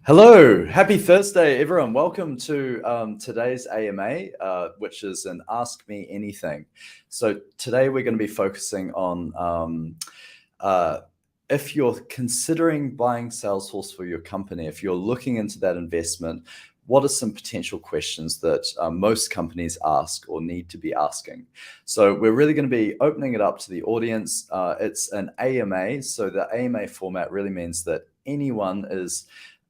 Hello, happy Thursday, everyone. Welcome to today's AMA, which is an Ask Me Anything. So today we're going to be focusing on if you're considering buying Salesforce for your company, if you're looking into that investment, what are some potential questions that most companies ask or need to be asking? So we're really going to be opening it up to the audience. It's an AMA, so the AMA format really means that anyone is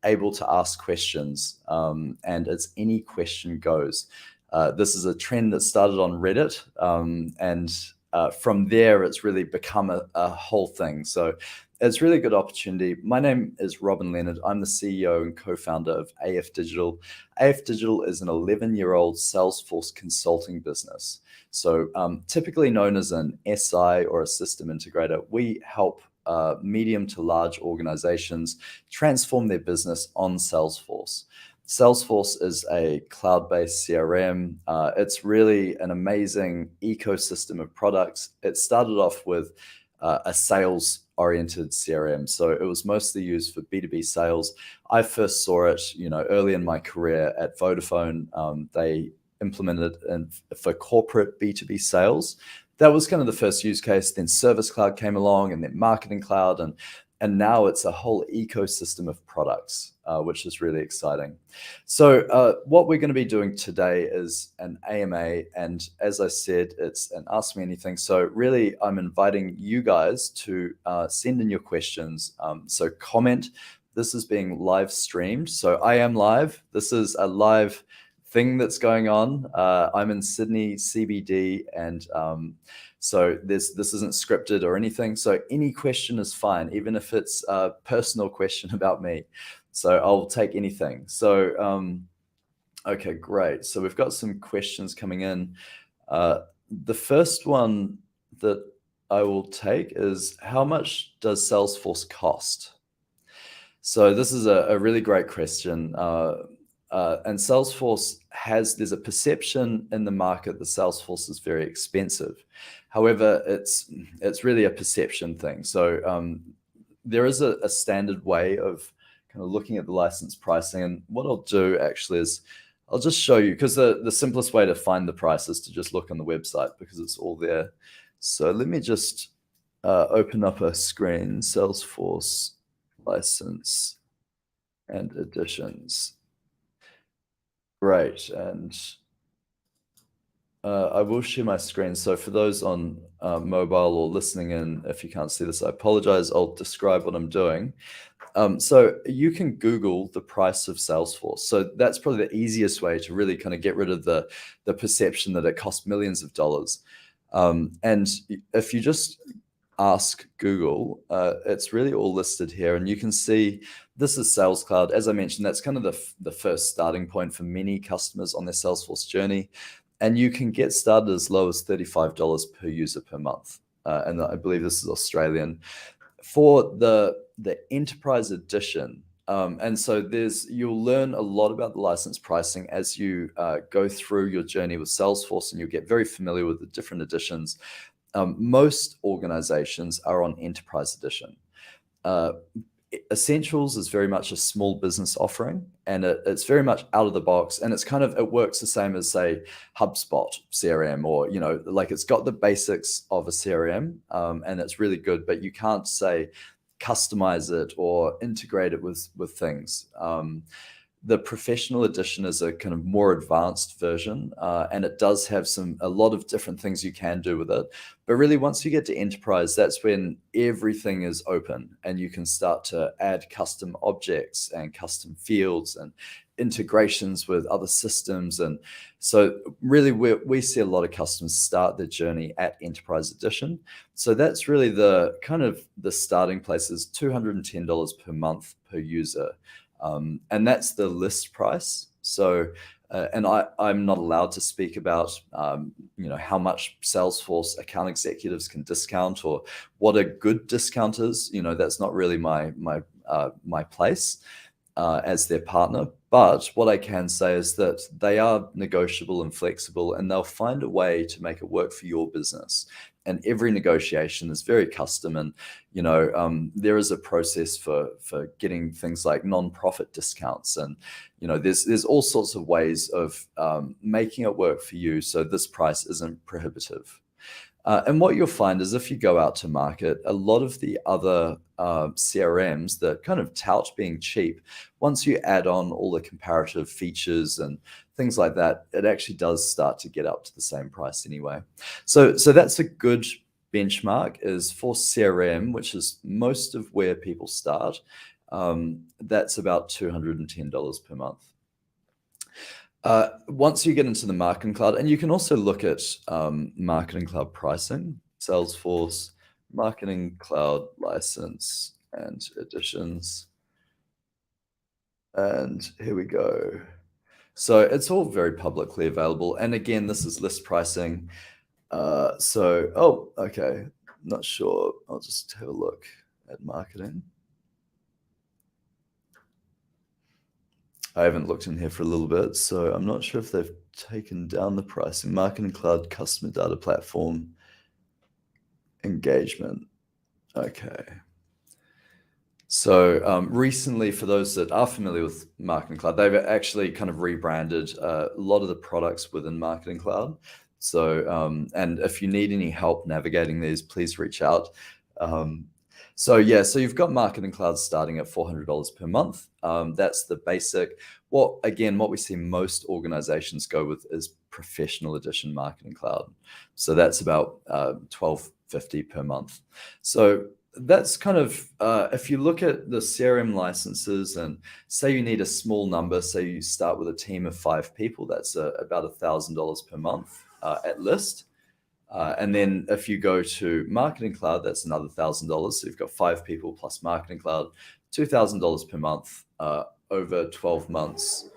able to ask questions, and it's any question goes. This is a trend that started on Reddit, and from there it's really become a whole thing. So it's really a good opportunity. My name is Robin Leonard. I'm the CEO and co-founder of AFDigital. AFDigital is an 11-year-old Salesforce consulting business. So typically known as an SI or a system integrator, we help medium to large organizations transform their business on Salesforce. Salesforce is a cloud-based CRM. It's really an amazing ecosystem of products. It started off with a sales-oriented CRM, so it was mostly used for B2B sales. I first saw it, early in my career at Vodafone. They implemented it for corporate B2B sales. That was kind of the first use case. Then Service Cloud came along, and then Marketing Cloud, and now it's a whole ecosystem of products, which is really exciting. So what we're going to be doing today is an AMA, and as I said, it's an Ask Me Anything. So really, I'm inviting you guys to send in your questions. So comment. This is being live streamed, so I am live. This is a live thing that's going on. I'm in Sydney CBD, and so this isn't scripted or anything. So any question is fine, even if it's a personal question about me. So I'll take anything. So okay, great. So we've got some questions coming in. The first one that I will take is, how much does Salesforce cost? So this is a really great question. And Salesforce there's a perception in the market that Salesforce is very expensive. However, it's really a perception thing. So there is a standard way of kind of looking at the license pricing. And what I'll do actually is I'll just show you, because the simplest way to find the price is to just look on the website, because it's all there. So let me just open up a screen, Salesforce license and editions. Great, and I will share my screen. So for those on mobile or listening in, if you can't see this, I apologize. I'll describe what I'm doing. So you can Google the price of Salesforce. So that's probably the easiest way to really kind of get rid of the perception that it costs millions of dollars. And if you just ask Google, it's really all listed here, and you can see this is Sales Cloud. As I mentioned, that's kind of the first starting point for many customers on their Salesforce journey, and you can get started as low as $35 per user per month, and I believe this is Australian. For the enterprise edition, and so you'll learn a lot about the license pricing as you go through your journey with Salesforce, and you'll get very familiar with the different editions. Most organizations are on Enterprise Edition. Essentials is very much a small business offering, and it's very much out of the box, and it works the same as, say, HubSpot CRM, or like it's got the basics of a CRM, and it's really good, but you can't, say, customize it or integrate it with things. The professional edition is a kind of more advanced version, and it does have a lot of different things you can do with it. But really, once you get to enterprise, that's when everything is open, and you can start to add custom objects and custom fields and integrations with other systems. And so really, we see a lot of customers start their journey at Enterprise Edition. So that's really the starting place is $210 per month per user. And that's the list price. So, and I'm not allowed to speak about, how much Salesforce account executives can discount or what a good discount is. That's not really my place as their partner. But what I can say is that they are negotiable and flexible, and they'll find a way to make it work for your business. every negotiation is very custom, and there is a process for getting things like non-profit discounts, and there's all sorts of ways of making it work for you so this price isn't prohibitive. And what you'll find is if you go out to market, a lot of the other CRMs that kind of tout being cheap, once you add on all the comparative features and things like that, it actually does start to get up to the same price anyway. So that's a good benchmark, is for CRM, which is most of where people start. That's about $210 per month. Once you get into the Marketing Cloud, and you can also look at Marketing Cloud pricing, Salesforce Marketing Cloud license and editions. And here we go. So it's all very publicly available. And again, this is list pricing. Okay, not sure. I'll just have a look at marketing. I haven't looked in here for a little bit, so I'm not sure if they've taken down the pricing. Marketing Cloud, Customer Data Platform, Engagement. Okay. So recently, for those that are familiar with Marketing Cloud, they've actually kind of rebranded a lot of the products within Marketing Cloud. So, and if you need any help navigating these, please reach out. So you've got Marketing Cloud starting at $400 per month. That's the basic. What we see most organizations go with is Professional Edition Marketing Cloud. So that's about $1,250 per month. So that's kind of, if you look at the CRM licenses and say you need a small number, say you start with a team of 5 people, that's about $1,000 per month at list. And then if you go to Marketing Cloud, that's another $1,000. So you've got 5 people plus Marketing Cloud, $2,000 per month over 12 months.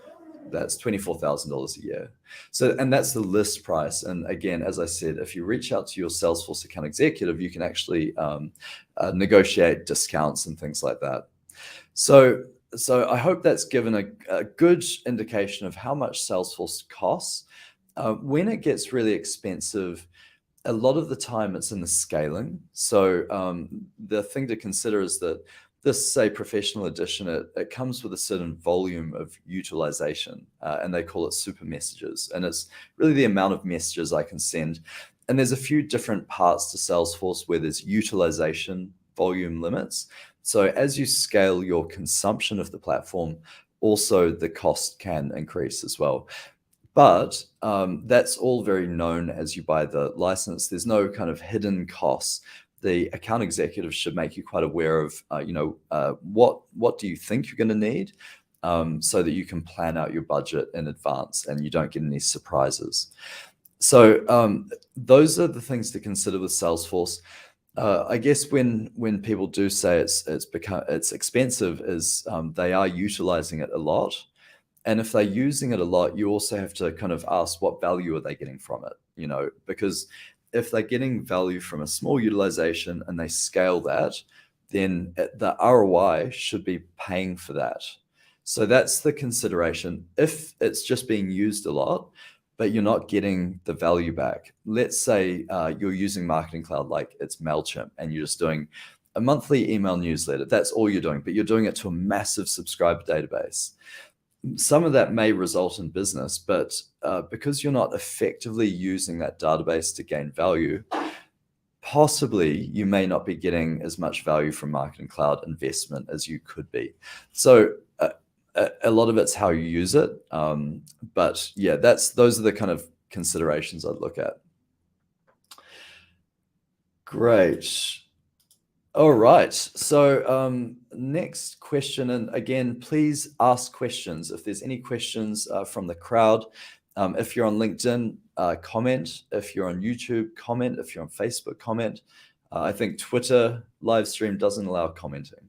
That's $24,000 a year. So, and that's the list price. And again, as I said, if you reach out to your Salesforce account executive, you can actually negotiate discounts and things like that. So I hope that's given a good indication of how much Salesforce costs. When it gets really expensive, a lot of the time it's in the scaling. So the thing to consider is that this, say, Professional Edition, it comes with a certain volume of utilization, and they call it super messages. And it's really the amount of messages I can send. And there's a few different parts to Salesforce where there's utilization volume limits. So as you scale your consumption of the platform, also the cost can increase as well. But that's all very known as you buy the license. There's no kind of hidden costs. The account executive should make you quite aware of, what do you think you're going to need, so that you can plan out your budget in advance and you don't get any surprises. So those are the things to consider with Salesforce. I guess when people do say it's expensive, is they are utilizing it a lot. And if they're using it a lot, you also have to kind of ask what value are they getting from it, because if they're getting value from a small utilization and they scale that, then the ROI should be paying for that. So that's the consideration. If it's just being used a lot, but you're not getting the value back. Let's say you're using Marketing Cloud like it's MailChimp and you're just doing a monthly email newsletter. That's all you're doing, but you're doing it to a massive subscriber database. Some of that may result in business, but because you're not effectively using that database to gain value, possibly you may not be getting as much value from Marketing Cloud investment as you could be. So a lot of it's how you use it. But yeah, those are the kind of considerations I'd look at. Great. All right. So next question, and again, please ask questions. If there's any questions from the crowd, if you're on LinkedIn, comment. If you're on YouTube, comment. If you're on Facebook, comment. I think Twitter live stream doesn't allow commenting.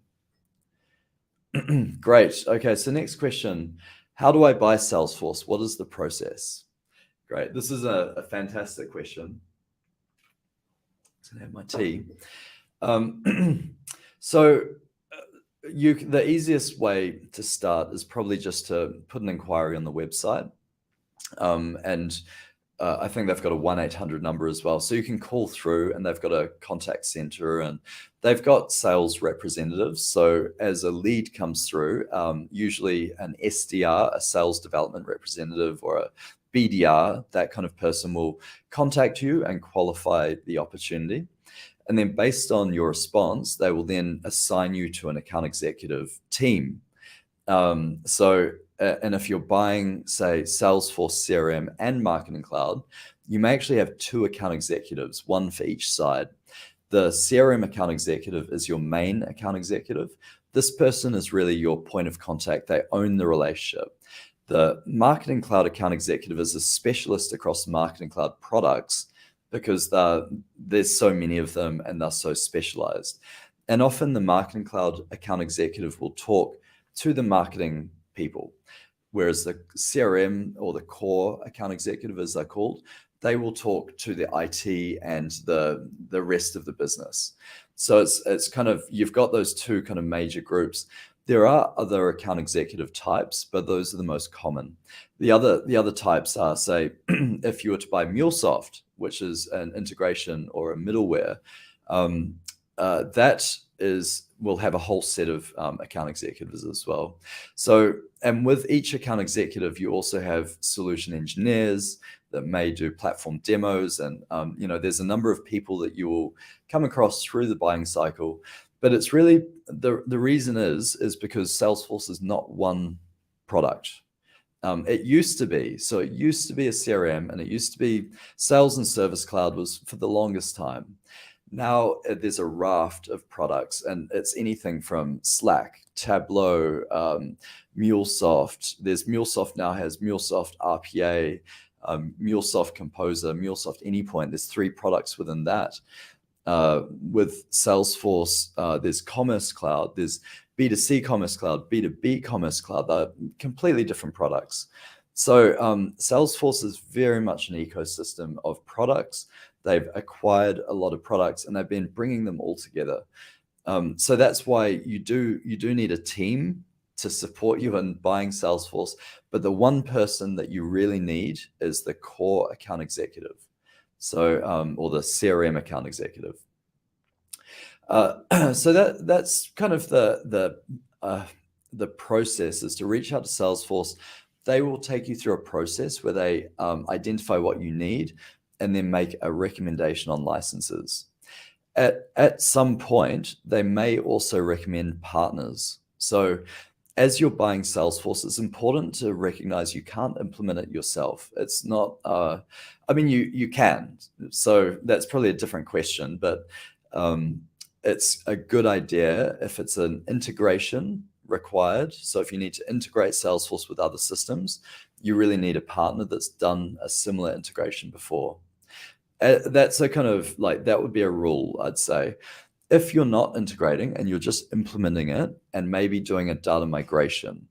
Great. Okay, so next question. How do I buy Salesforce? What is the process? Great. This is a fantastic question. I'm going to have my tea. So the easiest way to start is probably just to put an inquiry on the website. And I think they've got a 1-800 number as well. So you can call through, and they've got a contact center, and they've got sales representatives. So as a lead comes through, usually an SDR, a sales development representative, or a BDR, that kind of person will contact you and qualify the opportunity. And then based on your response, they will then assign you to an account executive team. And if you're buying, say, Salesforce CRM and Marketing Cloud, you may actually have 2 account executives, one for each side. The CRM account executive is your main account executive. This person is really your point of contact. They own the relationship. The Marketing Cloud account executive is a specialist across Marketing Cloud products because there's so many of them and they're so specialized. And often the Marketing Cloud account executive will talk to the marketing people, whereas the CRM, or the core account executive as they're called, they will talk to the IT and the rest of the business. So it's kind of, you've got those 2 kind of major groups. There are other account executive types, but those are the most common. The other types are, say, if you were to buy MuleSoft, which is an integration or a middleware, will have a whole set of account executives as well. So, and with each account executive, you also have solution engineers that may do platform demos, and there's a number of people that you will come across through the buying cycle. But it's really the reason is because Salesforce is not one product. It used to be. So it used to be a CRM, and it used to be Sales and Service Cloud was for the longest time. Now there's a raft of products, and it's anything from Slack, Tableau, MuleSoft. There's MuleSoft now has MuleSoft RPA, MuleSoft Composer, MuleSoft Anypoint. There's 3 products within that. With Salesforce, there's Commerce Cloud, there's B2C Commerce Cloud, B2B Commerce Cloud. They're completely different products. So Salesforce is very much an ecosystem of products. They've acquired a lot of products, and they've been bringing them all together. So that's why you do need a team to support you in buying Salesforce. But the one person that you really need is the core account executive. So, or the CRM account executive. So that's kind of the process, is to reach out to Salesforce. They will take you through a process where they identify what you need and then make a recommendation on licenses. At some point, they may also recommend partners. So as you're buying Salesforce, it's important to recognize you can't implement it yourself. It's not, you can. So that's probably a different question, but it's a good idea if it's an integration required. So if you need to integrate Salesforce with other systems, you really need a partner that's done a similar integration before. That's a kind of like, that would be a rule, I'd say. If you're not integrating and you're just implementing it and maybe doing a data migration,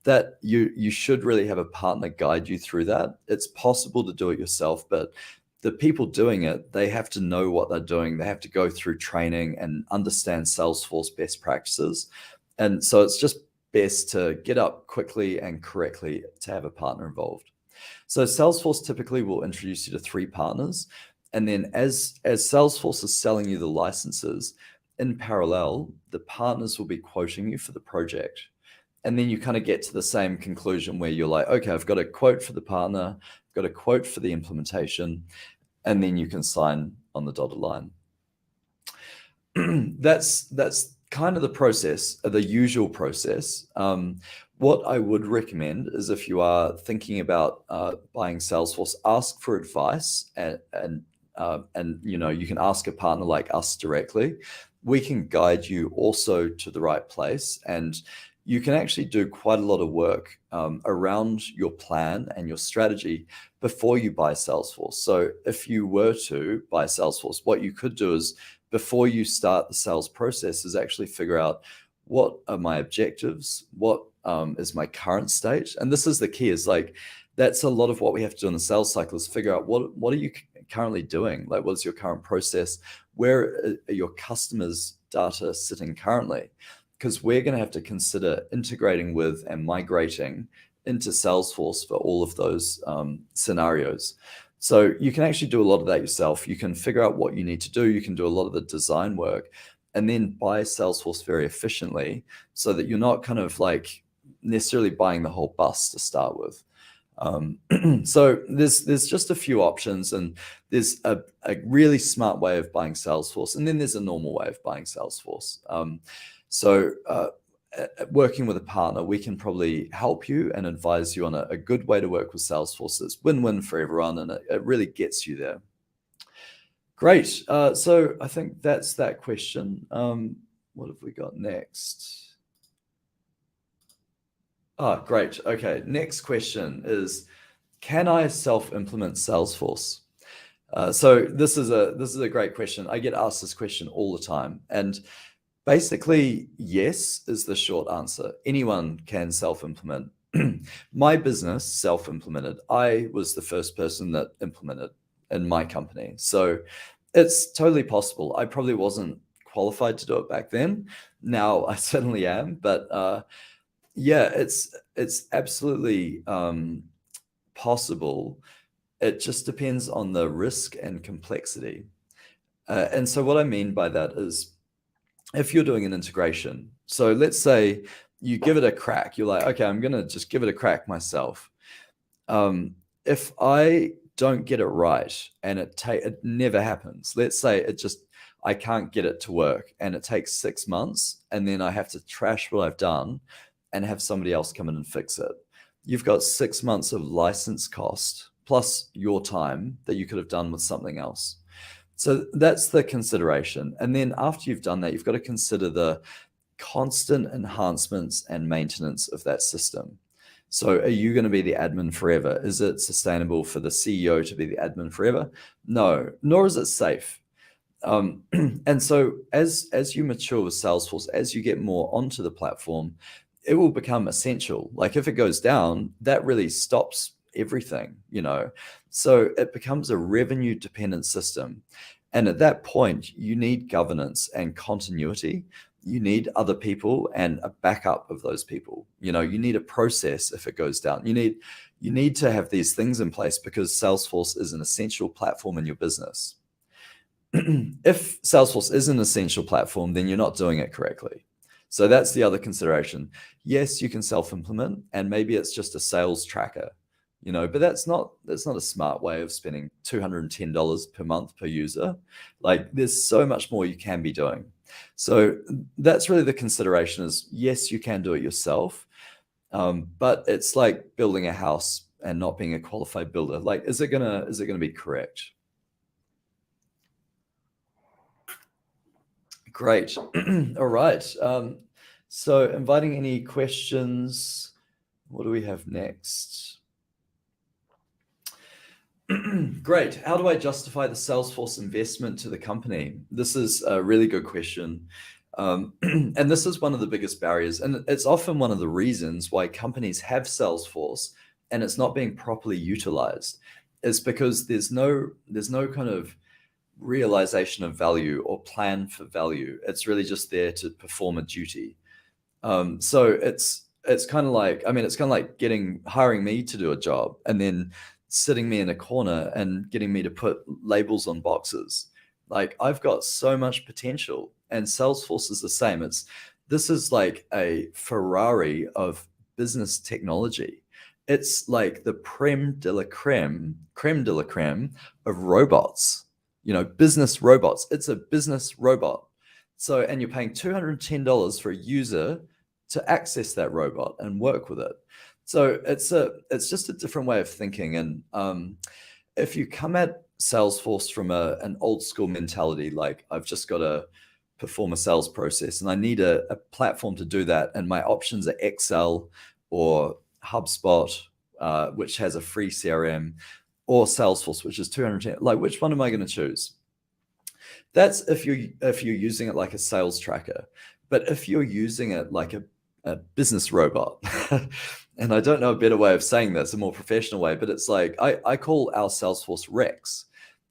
that you should really have a partner guide you through that. It's possible to do it yourself, but the people doing it, they have to know what they're doing. They have to go through training and understand Salesforce best practices. And so it's just best to get up quickly and correctly to have a partner involved. So Salesforce typically will introduce you to 3 partners. And then as Salesforce is selling you the licenses, in parallel, the partners will be quoting you for the project. And then you kind of get to the same conclusion where you're like, okay, I've got a quote for the partner, I've got a quote for the implementation, and then you can sign on the dotted line. That's kind of the process, the usual process. What I would recommend is, if you are thinking about buying Salesforce, ask for advice, and you can ask a partner like us directly. We can guide you also to the right place, and you can actually do quite a lot of work around your plan and your strategy before you buy Salesforce. So if you were to buy Salesforce, what you could do is, before you start the sales process, is actually figure out, what are my objectives? What is my current state? And this is the key, is like, that's a lot of what we have to do in the sales cycle, is figure out what are you currently doing? Like, what's your current process? Where are your customers' data sitting currently? Because we're going to have to consider integrating with and migrating into Salesforce for all of those scenarios. So you can actually do a lot of that yourself. You can figure out what you need to do. You can do a lot of the design work and then buy Salesforce very efficiently so that you're not kind of like necessarily buying the whole bus to start with. So there's just a few options, and there's a really smart way of buying Salesforce, and then there's a normal way of buying Salesforce. Working with a partner, we can probably help you and advise you on a good way to work with Salesforce that's win-win for everyone, and it really gets you there. Great. So I think that's that question. What have we got next? Oh, great. Okay. Next question is, can I self-implement Salesforce? So this is a great question. I get asked this question all the time, and basically, yes is the short answer. Anyone can self-implement. My business self-implemented. I was the first person that implemented in my company, so it's totally possible. I probably wasn't qualified to do it back then. Now I certainly am, but yeah, it's absolutely possible. It just depends on the risk and complexity. And so what I mean by that is, if you're doing an integration, so let's say you give it a crack, you're like, okay, I'm going to just give it a crack myself. If I don't get it right and it never happens, let's say I can't get it to work and it takes 6 months, and then I have to trash what I've done and have somebody else come in and fix it. You've got 6 months of license cost plus your time that you could have done with something else. So that's the consideration. And then after you've done that, you've got to consider the constant enhancements and maintenance of that system. So are you going to be the admin forever? Is it sustainable for the CEO to be the admin forever? No, nor is it safe. And so as you mature with Salesforce, as you get more onto the platform, it will become essential. Like if it goes down, that really stops everything, So it becomes a revenue dependent system. And at that point, you need governance and continuity. You need other people and a backup of those people. You need a process if it goes down. You need to have these things in place because Salesforce is an essential platform in your business. If Salesforce is an essential platform, then you're not doing it correctly. So that's the other consideration. Yes, you can self-implement, and maybe it's just a sales tracker, but that's not a smart way of spending $210 per month per user. Like there's so much more you can be doing. So that's really the consideration is, yes, you can do it yourself, but it's like building a house and not being a qualified builder. Like, is it gonna be correct? Great. All right. So inviting any questions. What do we have next? Great. How do I justify the Salesforce investment to the company? This is a really good question. And this is one of the biggest barriers. And it's often one of the reasons why companies have Salesforce and it's not being properly utilized. Is because there's no kind of realization of value or plan for value. It's really just there to perform a duty. So it's kind of like, hiring me to do a job and then sitting me in a corner and getting me to put labels on boxes. Like I've got so much potential, and Salesforce is the same. This is like a Ferrari of business technology. It's like the creme de la creme of robots. Business robots. It's a business robot. So, and you're paying $210 for a user to access that robot and work with it. So it's just a different way of thinking. And if you come at Salesforce from an old school mentality, like I've just got to perform a sales process and I need a platform to do that, and my options are Excel or HubSpot, which has a free CRM, or Salesforce, which is $210. Like, which one am I going to choose? That's if you're using it like a sales tracker. But if you're using it like a business robot, and I don't know a better way of saying this, a more professional way, but it's like I call our Salesforce Rex,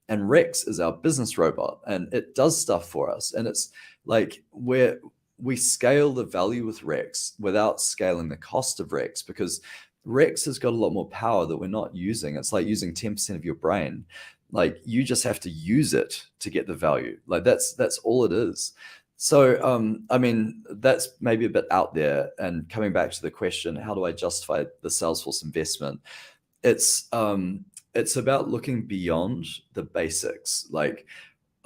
and Rex is our business robot, and it does stuff for us. And it's like we scale the value with Rex without scaling the cost of Rex, because Rex has got a lot more power that we're not using. It's like using 10% of your brain. Like you just have to use it to get the value. Like that's all it is. So I mean, that's maybe a bit out there. And coming back to the question, how do I justify the Salesforce investment? It's about looking beyond the basics. Like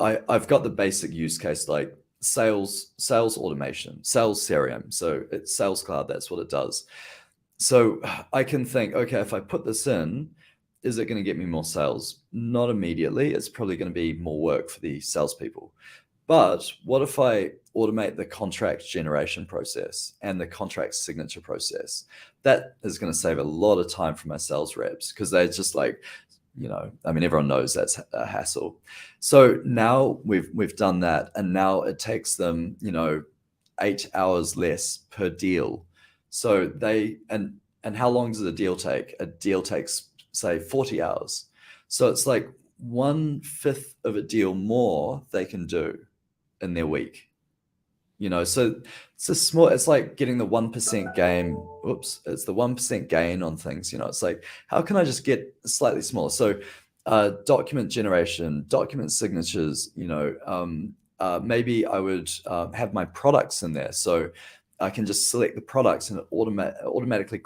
I've got the basic use case, like sales automation, sales CRM. So it's Sales Cloud, that's what it does. So I can think, okay, if I put this in, is it going to get me more sales? Not immediately. It's probably going to be more work for the salespeople. But what if I automate the contract generation process and the contract signature process? That is going to save a lot of time for my sales reps because they're just like, I mean, everyone knows that's a hassle. So now we've done that, and now it takes them, 8 hours less per deal. So and how long does a deal take? A deal takes, say, 40 hours. So it's like 1/5 of a deal more they can do in their week. So it's like getting the 1% gain. Oops, it's the 1% gain on things. It's like, how can I just get slightly smaller? So document generation, document signatures, maybe I would have my products in there. So I can just select the products and it automatically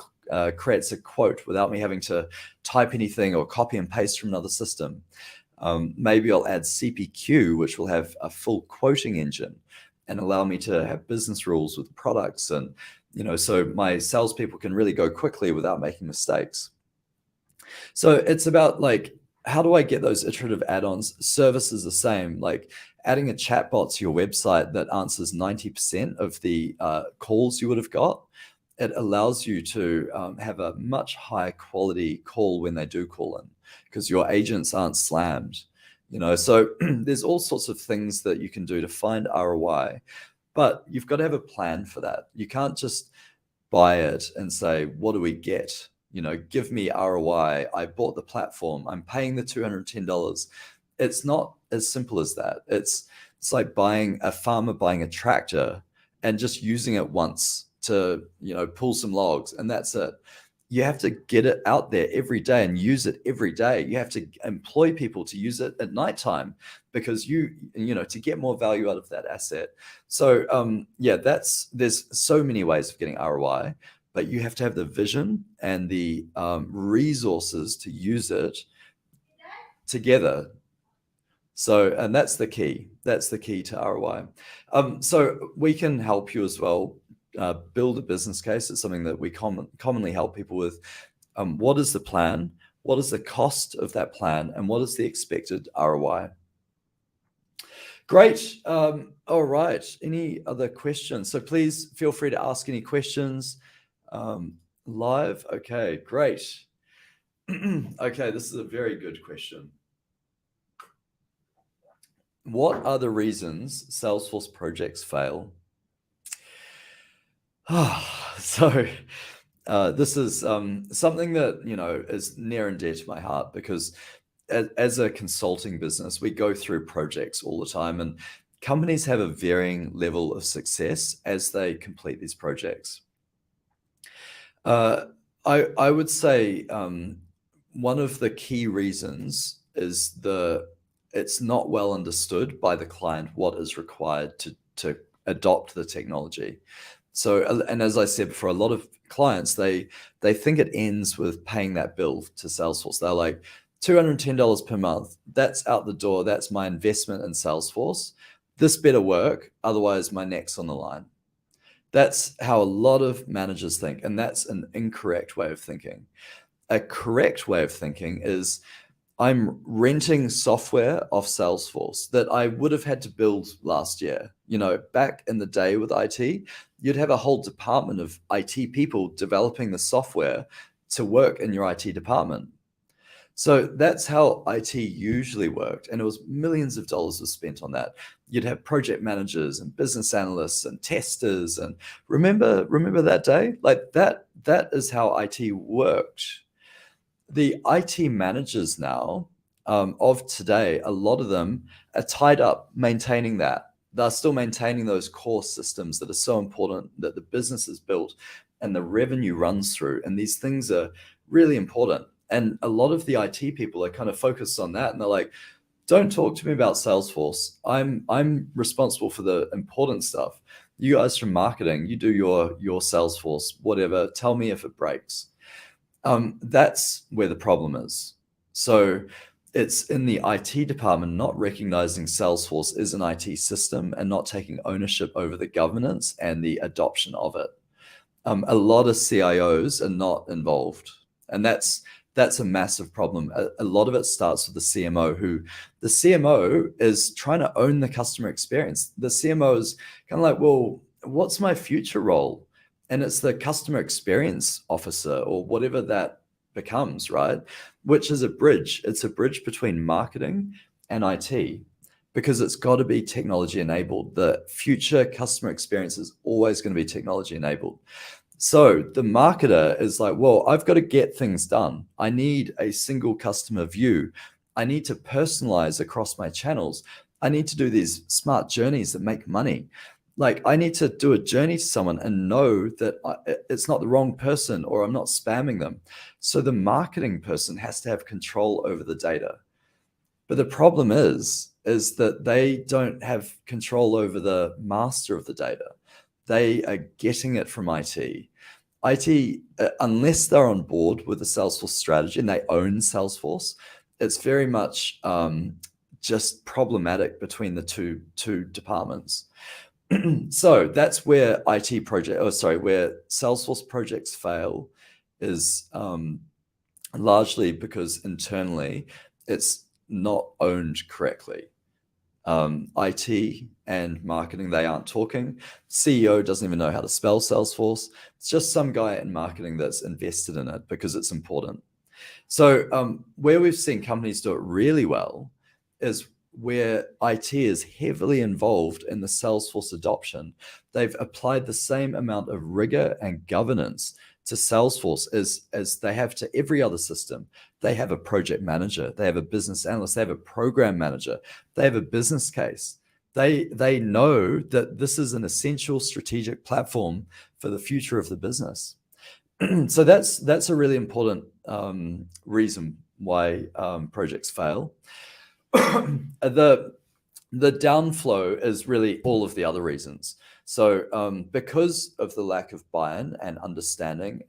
creates a quote without me having to type anything or copy and paste from another system. Maybe I'll add CPQ, which will have a full quoting engine and allow me to have business rules with products. And, so my salespeople can really go quickly without making mistakes. So it's about like, how do I get those iterative add-ons? Service is the same, like adding a chatbot to your website that answers 90% of the calls you would have got. It allows you to have a much higher quality call when they do call in because your agents aren't slammed. So there's all sorts of things that you can do to find ROI, but you've got to have a plan for that. You can't just buy it and say, what do we get? Give me ROI. I bought the platform. I'm paying the $210. It's not as simple as that. It's like a farmer buying a tractor and just using it once to, pull some logs, and that's it. You have to get it out there every day and use it every day. You have to employ people to use it at nighttime because to get more value out of that asset. So there's so many ways of getting ROI, but you have to have the vision and the resources to use it together. So, and that's the key. That's the key to ROI. So we can help you as well. Build a business case. It's something that we commonly help people with. What is the plan? What is the cost of that plan? And what is the expected ROI? Great. All right. Any other questions? So please feel free to ask any questions live. Okay, great. Okay, this is a very good question. What are the reasons Salesforce projects fail? So this is something that, is near and dear to my heart because as a consulting business, we go through projects all the time, and companies have a varying level of success as they complete these projects. I would say one of the key reasons is it's not well understood by the client what is required to adopt the technology. So, and as I said before, a lot of clients, they think it ends with paying that bill to Salesforce. They're like, $210 per month, that's out the door. That's my investment in Salesforce. This better work, otherwise my neck's on the line. That's how a lot of managers think, and that's an incorrect way of thinking. A correct way of thinking is, I'm renting software off Salesforce that I would have had to build last year. Back in the day with IT, you'd have a whole department of IT people developing the software to work in your IT department. So that's how IT usually worked. And it was millions of dollars was spent on that. You'd have project managers and business analysts and testers. And remember that day? Like that is how IT worked. The IT managers now of today, a lot of them are tied up maintaining that. They're still maintaining those core systems that are so important that the business is built. and the revenue runs through. And these things are really important. And a lot of the IT people are kind of focused on that. And they're like, don't talk to me about Salesforce. I'm responsible for the important stuff. You guys from marketing, you do your Salesforce, whatever. Tell me if it breaks. That's where the problem is. So it's in the IT department not recognizing Salesforce is an IT system and not taking ownership over the governance and the adoption of it. A lot of CIOs are not involved, and that's a massive problem. A lot of it starts with the CMO, who the CMO is trying to own the customer experience. The CMO is kind of like, well, what's my future role? And it's the customer experience officer or whatever that becomes, right? Which is a bridge. It's a bridge between marketing and IT, because it's got to be technology enabled. The future customer experience is always going to be technology enabled. So the marketer is like, well, I've got to get things done. I need a single customer view. I need to personalize across my channels. I need to do these smart journeys that make money. Like, I need to do a journey to someone and know that it's not the wrong person, or I'm not spamming them. So the marketing person has to have control over the data. But the problem is that they don't have control over the master of the data. They are getting it from IT. IT, unless they're on board with the Salesforce strategy and they own Salesforce, it's very much just problematic between the two departments. So that's where where Salesforce projects fail, is largely because internally it's not owned correctly. IT and marketing, they aren't talking. CEO doesn't even know how to spell Salesforce. It's just some guy in marketing that's invested in it because it's important. So where we've seen companies do it really well is where IT is heavily involved in the Salesforce adoption. They've applied the same amount of rigor and governance to Salesforce as they have to every other system. They have a project manager, they have a business analyst, they have a program manager, they have a business case. They know that this is an essential strategic platform for the future of the business. So that's a really important reason why projects fail. The downflow is really all of the other reasons. So because of the lack of buy-in and understanding,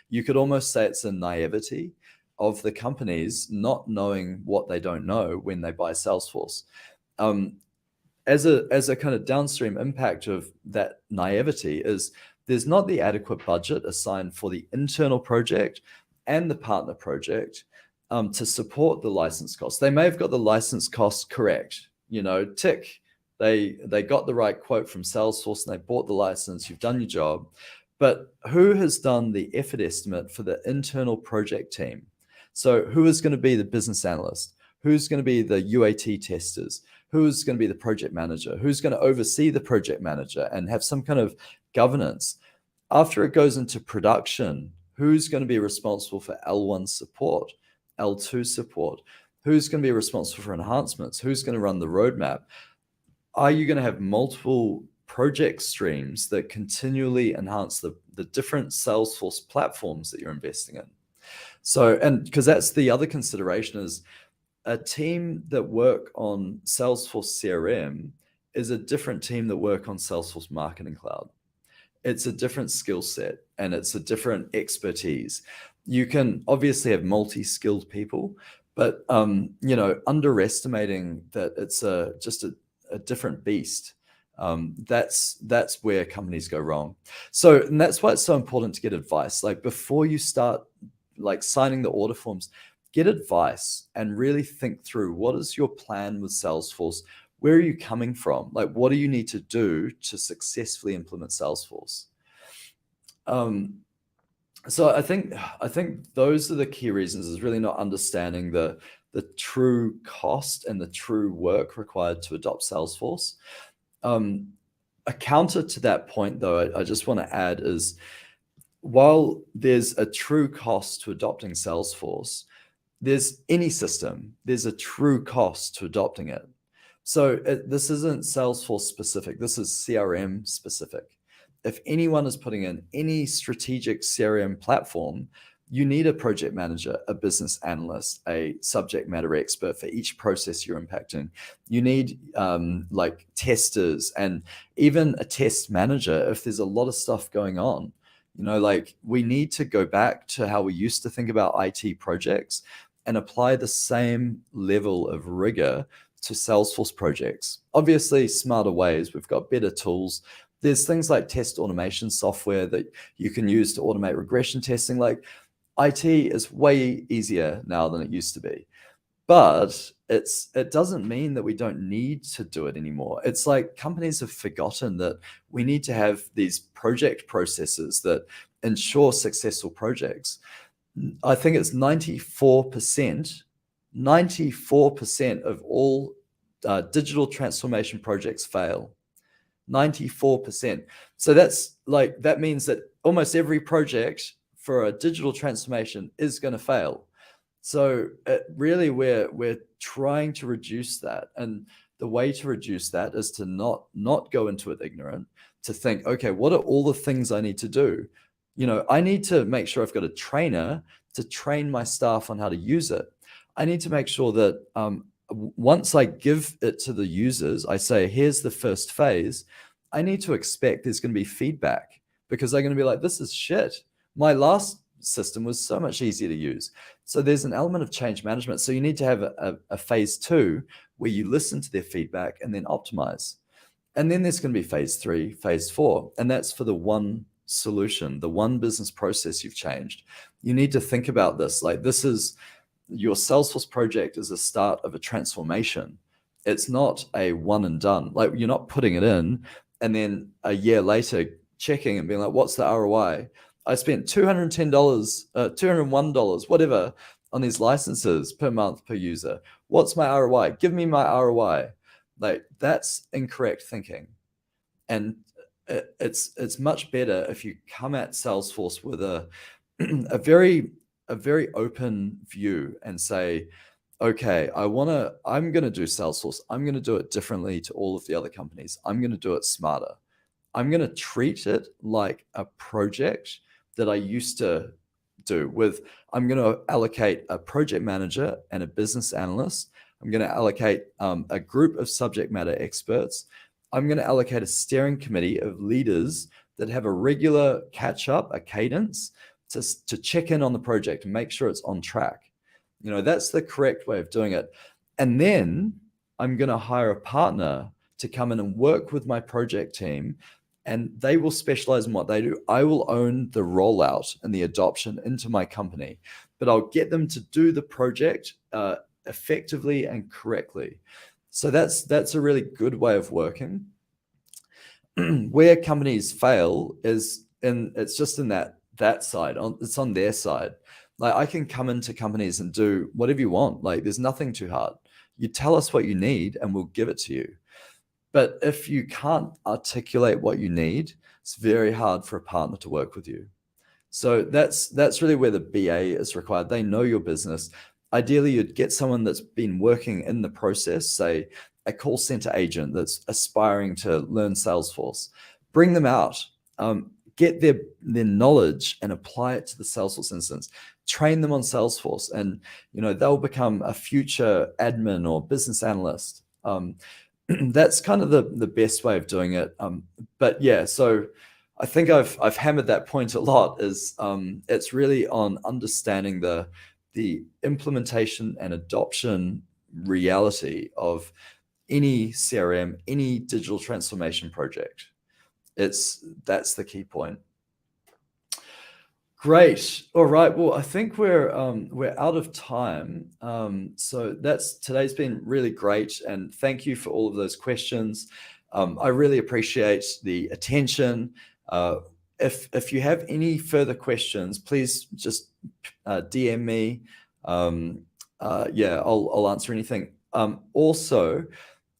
you could almost say it's a naivety of the companies not knowing what they don't know when they buy Salesforce. As a kind of downstream impact of that naivety is there's not the adequate budget assigned for the internal project and the partner project to support the license costs. They may have got the license costs correct, tick. They got the right quote from Salesforce and they bought the license. You've done your job. But who has done the effort estimate for the internal project team? So who is going to be the business analyst? Who's going to be the UAT testers? Who's going to be the project manager? Who's going to oversee the project manager and have some kind of governance? After it goes into production, who's going to be responsible for L1 support, L2 support? Who's going to be responsible for enhancements? Who's going to run the roadmap? Are you going to have multiple project streams that continually enhance the different Salesforce platforms that you're investing in? So, and because that's the other consideration, is a team that work on Salesforce CRM is a different team that work on Salesforce Marketing Cloud. It's a different skill set and it's a different expertise. You can obviously have multi-skilled people, but underestimating that it's just a different beast. That's where companies go wrong. So, and that's why it's so important to get advice. Like, before you start signing the order forms, get advice and really think through, what is your plan with Salesforce? Where are you coming from? What do you need to do to successfully implement Salesforce? So I think those are the key reasons, is really not understanding the true cost and the true work required to adopt Salesforce. A counter to that point, though, I just want to add is, while there's a true cost to adopting Salesforce, there's any system, there's a true cost to adopting it. So this isn't Salesforce specific, this is CRM specific. if anyone is putting in any strategic CRM platform, you need a project manager, a business analyst, a subject matter expert for each process you're impacting. You need like testers and even a test manager if there's a lot of stuff going on. Like we need to go back to how we used to think about IT projects and apply the same level of rigor to Salesforce projects. Obviously, smarter ways. We've got better tools. There's things like test automation software that you can use to automate regression testing. Like IT is way easier now than it used to be. But it doesn't mean that we don't need to do it anymore. It's like companies have forgotten that we need to have these project processes that ensure successful projects. I think it's 94% of all digital transformation projects fail. 94%. So that means that almost every project for a digital transformation is going to fail. So really, we're trying to reduce that, and the way to reduce that is to not go into it ignorant. To think, okay, what are all the things I need to do? I need to make sure I've got a trainer to train my staff on how to use it. I need to make sure that once I give it to the users, I say, here's the first phase. I need to expect there's going to be feedback, because they're going to be like, this is shit. My last system was so much easier to use. So there's an element of change management. So you need to have a phase 2 where you listen to their feedback and then optimize. And then there's going to be phase 3, phase 4, and that's for the one solution, the one business process you've changed. You need to think about this. Like, this is your Salesforce project is the start of a transformation. It's not a one and done. Like, you're not putting it in and then a year later checking and being like, what's the ROI? I spent $210, $201, whatever, on these licenses per month per user. What's my ROI? Give me my ROI. Like, that's incorrect thinking. And it's much better if you come at Salesforce with a very open view and say, okay, I'm going to do Salesforce. I'm going to do it differently to all of the other companies. I'm going to do it smarter. I'm going to treat it like a project that I used to do I'm going to allocate a project manager and a business analyst. I'm going to allocate a group of subject matter experts. I'm going to allocate a steering committee of leaders that have a regular catch up, a cadence to check in on the project and make sure it's on track. That's the correct way of doing it. And then I'm going to hire a partner to come in and work with my project team, and they will specialize in what they do. I will own the rollout and the adoption into my company, but I'll get them to do the project effectively and correctly. So that's a really good way of working. Where companies fail it's just in that side. It's on their side. Like, I can come into companies and do whatever you want. Like, there's nothing too hard. You tell us what you need and we'll give it to you. But if you can't articulate what you need, it's very hard for a partner to work with you. So that's really where the BA is required. They know your business. Ideally, you'd get someone that's been working in the process, say a call center agent that's aspiring to learn Salesforce. Bring them out, get their knowledge and apply it to the Salesforce instance. Train them on Salesforce, and they'll become a future admin or business analyst. That's kind of the best way of doing it. But yeah, so I think I've hammered that point a lot. Is it's really on understanding the implementation and adoption reality of any CRM, any digital transformation project. That's the key point. Great. All right. Well, I think we're out of time. So today's been really great, and thank you for all of those questions. I really appreciate the attention. If you have any further questions, please just DM me. I'll answer anything. Also,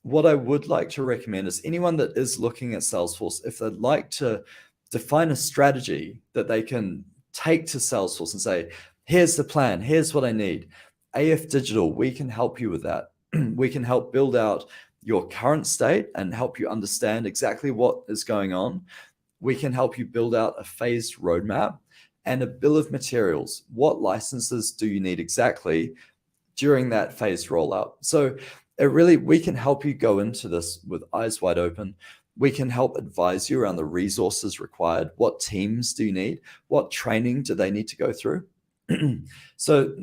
what I would like to recommend is anyone that is looking at Salesforce, if they'd like to define a strategy that they can take to Salesforce and say, here's the plan, here's what I need. AFDigital, we can help you with that. We can help build out your current state and help you understand exactly what is going on. We can help you build out a phased roadmap and a bill of materials. What licenses do you need exactly during that phased rollout? So we can help you go into this with eyes wide open. We can help advise you around the resources required. What teams do you need? What training do they need to go through? So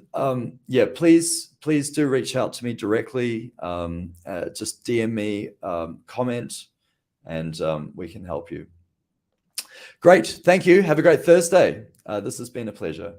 yeah, please do reach out to me directly. Just DM me, comment, and we can help you. Great. Thank you. Have a great Thursday. This has been a pleasure.